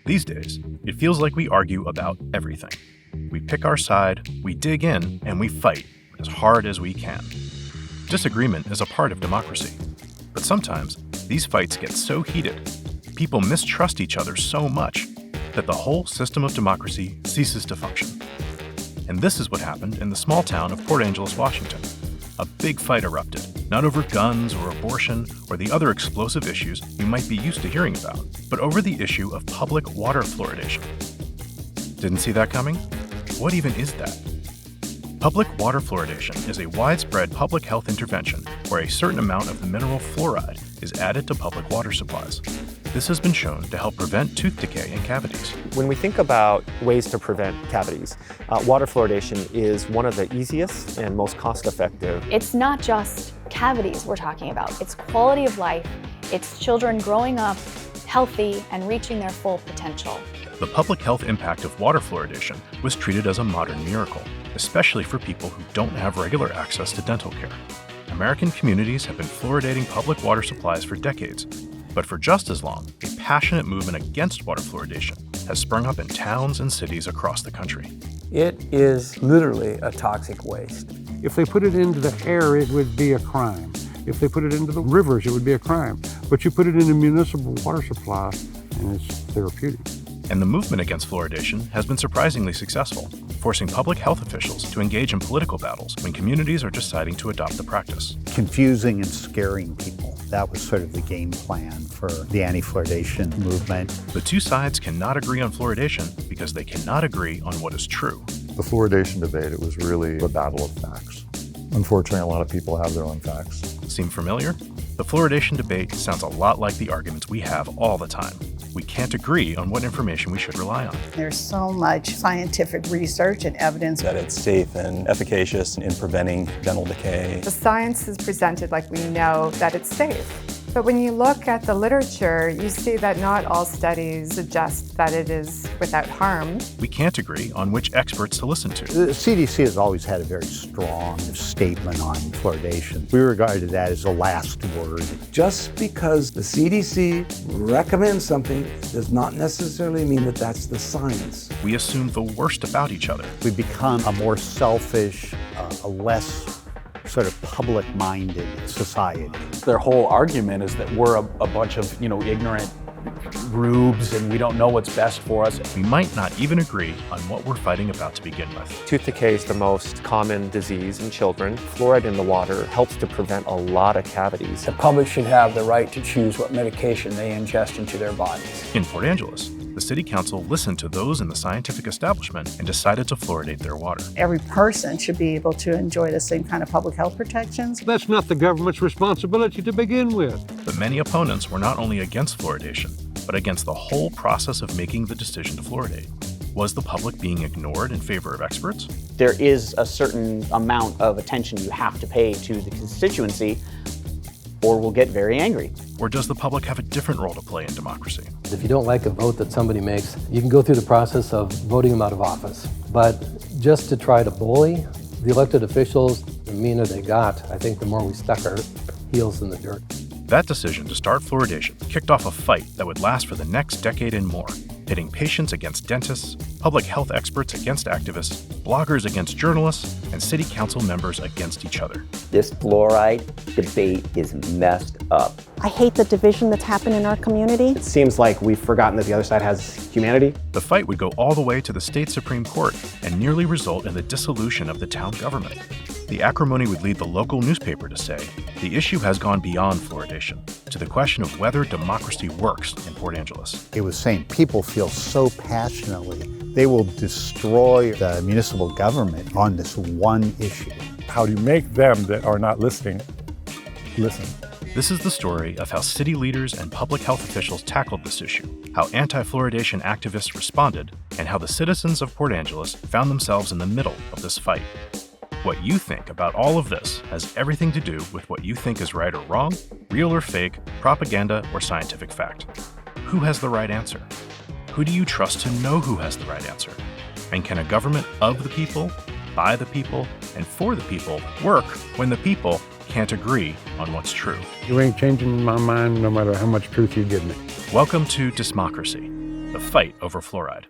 These days, it feels like we argue about everything. We pick our side, we dig in, and we fight as hard as we can. Disagreement is a part of democracy. But sometimes, these fights get so heated, people mistrust each other so much, that the whole system of democracy ceases to function. And this is what happened in the small town of Port Angeles, Washington. A big fight erupted, not over guns or abortion or the other explosive issues you might be used to hearing about, but over the issue of public water fluoridation. Didn't see that coming? What even is that? Public water fluoridation is a widespread public health intervention where a certain amount of the mineral fluoride is added to public water supplies. This has been shown to help prevent tooth decay and cavities. When we think about ways to prevent cavities, water fluoridation is one of the easiest and most cost-effective. It's not just cavities we're talking about. It's quality of life. It's children growing up healthy and reaching their full potential. The public health impact of water fluoridation was treated as a modern miracle, especially for people who don't have regular access to dental care. American communities have been fluoridating public water supplies for decades, but for just as long, a passionate movement against water fluoridation has sprung up in towns and cities across the country. It is literally a toxic waste. If they put it into the air, it would be a crime. If they put it into the rivers, it would be a crime. But you put it in a municipal water supply, and it's therapeutic. And the movement against fluoridation has been surprisingly successful, forcing public health officials to engage in political battles when communities are deciding to adopt the practice. Confusing and scaring people. That was sort of the game plan for the anti-fluoridation movement. The two sides cannot agree on fluoridation because they cannot agree on what is true. The fluoridation debate, it was really a battle of facts. Unfortunately, a lot of people have their own facts. Seem familiar? The fluoridation debate sounds a lot like the arguments we have all the time. We can't agree on what information we should rely on. There's so much scientific research and evidence That it's safe and efficacious in preventing dental decay. The science is presented like we know that it's safe. But when you look at the literature, you see that not all studies suggest that it is without harm. We can't agree on which experts to listen to. The CDC has always had a very strong statement on fluoridation. We regarded that as the last word. Just because the CDC recommends something does not necessarily mean that that's the science. We assume the worst about each other. We become a more selfish, a less sort of public-minded society. Their whole argument is that we're a bunch of, ignorant rubes and we don't know what's best for us. We might not even agree on what we're fighting about to begin with. Tooth decay is the most common disease in children. Fluoride in the water helps to prevent a lot of cavities. The public should have the right to choose what medication they ingest into their bodies. In Port Angeles, the City Council listened to those in the scientific establishment and decided to fluoridate their water. Every person should be able to enjoy the same kind of public health protections. That's not the government's responsibility to begin with. But many opponents were not only against fluoridation, but against the whole process of making the decision to fluoridate. Was the public being ignored in favor of experts? There is a certain amount of attention you have to pay to the constituency, or we'll get very angry. Or does the public have a different role to play in democracy? If you don't like a vote that somebody makes, you can go through the process of voting them out of office. But just to try to bully the elected officials, the meaner they got, I think the more we stuck our heels in the dirt. That decision to start fluoridation kicked off a fight that would last for the next decade and more, pitting patients against dentists, public health experts against activists, bloggers against journalists, and city council members against each other. This fluoride debate is messed up. I hate the division that's happened in our community. It seems like we've forgotten that the other side has humanity. The fight would go all the way to the state Supreme Court and nearly result in the dissolution of the town government. The acrimony would lead the local newspaper to say, the issue has gone beyond fluoridation, to the question of whether democracy works in Port Angeles. It was saying people feel so passionately they will destroy the municipal government on this one issue. How do you make them that are not listening, listen? This is the story of how city leaders and public health officials tackled this issue, how anti-fluoridation activists responded, and how the citizens of Port Angeles found themselves in the middle of this fight. What you think about all of this has everything to do with what you think is right or wrong, real or fake, propaganda or scientific fact. Who has the right answer? Who do you trust to know who has the right answer? And can a government of the people, by the people, and for the people work when the people can't agree on what's true? You ain't changing my mind no matter how much truth you give me. Welcome to Dysmocracy. the fight over fluoride.